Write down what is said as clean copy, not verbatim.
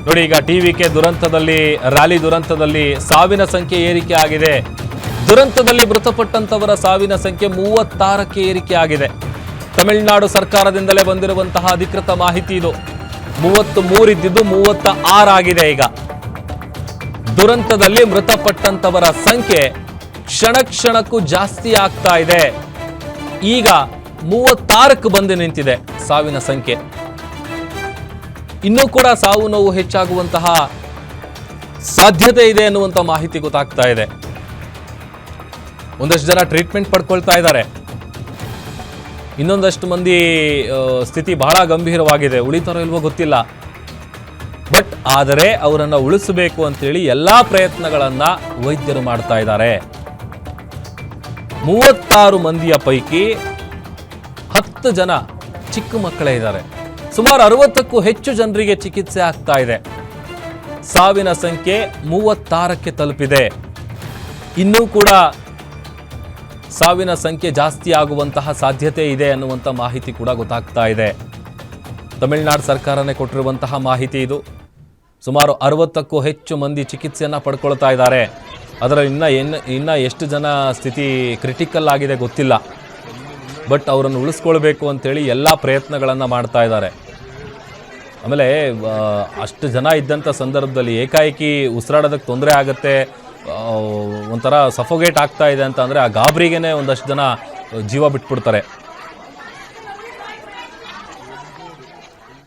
ನೋಡಿ, ಈಗ ಟಿವಿಕೆ ದುರಂತದಲ್ಲಿ, ರ್ಯಾಲಿ ದುರಂತದಲ್ಲಿ ಸಾವಿನ ಸಂಖ್ಯೆ ಏರಿಕೆ ಆಗಿದೆ. ದುರಂತದಲ್ಲಿ ಮೃತಪಟ್ಟಂತವರ ಸಾವಿನ ಸಂಖ್ಯೆ 36ಕ್ಕೆ ಏರಿಕೆ ಆಗಿದೆ. ತಮಿಳುನಾಡು ಸರ್ಕಾರದಿಂದಲೇ ಬಂದಿರುವಂತಹ ಅಧಿಕೃತ ಮಾಹಿತಿ ಇದು. 33 ಇದ್ದಿದ್ದು 36 ಆಗಿದೆ. ಈಗ ದುರಂತದಲ್ಲಿ ಮೃತಪಟ್ಟಂತವರ ಸಂಖ್ಯೆ ಕ್ಷಣ ಕ್ಷಣಕ್ಕೂ ಜಾಸ್ತಿ ಆಗ್ತಾ ಇದೆ. ಈಗ 36ಕ್ಕೆ ಬಂದು ನಿಂತಿದೆ ಸಾವಿನ ಸಂಖ್ಯೆ. ಇನ್ನೂ ಕೂಡ ಸಾವು ನೋವು ಹೆಚ್ಚಾಗುವಂತಹ ಸಾಧ್ಯತೆ ಇದೆ ಅನ್ನುವಂಥ ಮಾಹಿತಿ ಗೊತ್ತಾಗ್ತಾ ಇದೆ. ಒಂದಷ್ಟು ಜನ ಟ್ರೀಟ್ಮೆಂಟ್ ಪಡ್ಕೊಳ್ತಾ ಇದ್ದಾರೆ. ಇನ್ನೊಂದಷ್ಟು ಮಂದಿ ಸ್ಥಿತಿ ಬಹಳ ಗಂಭೀರವಾಗಿದೆ. ಉಳಿತಾರೋ ಇಲ್ವೋ ಗೊತ್ತಿಲ್ಲ. ಬಟ್ ಆದರೆ ಅವರನ್ನು ಉಳಿಸಬೇಕು ಅಂತೇಳಿ ಎಲ್ಲಾ ಪ್ರಯತ್ನಗಳನ್ನ ವೈದ್ಯರು ಮಾಡ್ತಾ ಇದ್ದಾರೆ. 36 ಮಂದಿಯ ಪೈಕಿ 10 ಜನ ಚಿಕ್ಕ ಮಕ್ಕಳೇ ಇದ್ದಾರೆ. ಸುಮಾರು 60ಕ್ಕೂ ಹೆಚ್ಚು ಜನರಿಗೆ ಚಿಕಿತ್ಸೆ ಆಗ್ತಾ ಇದೆ. ಸಾವಿನ ಸಂಖ್ಯೆ 36ಕ್ಕೆ ತಲುಪಿದೆ. ಇನ್ನೂ ಕೂಡ ಸಾವಿನ ಸಂಖ್ಯೆ ಜಾಸ್ತಿ ಆಗುವಂತಹ ಸಾಧ್ಯತೆ ಇದೆ ಅನ್ನುವಂಥ ಮಾಹಿತಿ ಕೂಡ ಗೊತ್ತಾಗ್ತಾ ಇದೆ. ತಮಿಳುನಾಡು ಸರ್ಕಾರನೇ ಕೊಟ್ಟಿರುವಂತಹ ಮಾಹಿತಿ ಇದು. ಸುಮಾರು 60ಕ್ಕೂ ಹೆಚ್ಚು ಮಂದಿ ಚಿಕಿತ್ಸೆಯನ್ನು ಪಡ್ಕೊಳ್ತಾ ಇದ್ದಾರೆ. ಅದರಲ್ಲಿ ಇನ್ನ ಎಷ್ಟು ಜನ ಸ್ಥಿತಿ ಕ್ರಿಟಿಕಲ್ ಆಗಿದೆ ಗೊತ್ತಿಲ್ಲ. ಬಟ್ ಅವರನ್ನು ಉಳಿಸ್ಕೊಳ್ಬೇಕು ಅಂತೇಳಿ ಎಲ್ಲ ಪ್ರಯತ್ನಗಳನ್ನು ಮಾಡ್ತಾ ಇದ್ದಾರೆ. ಆಮೇಲೆ ಅಷ್ಟು ಜನ ಇದ್ದಂಥ ಸಂದರ್ಭದಲ್ಲಿ ಏಕಾಏಕಿ ಉಸಿರಾಡೋದಕ್ಕೆ ತೊಂದರೆ ಆಗುತ್ತೆ, ಒಂಥರ ಸಫೋಗೇಟ್ ಆಗ್ತಾ ಇದೆ ಅಂತ ಅಂದರೆ ಆ ಗಾಬರಿಗೇ ಒಂದಷ್ಟು ಜನ ಜೀವ ಬಿಟ್ಬಿಡ್ತಾರೆ.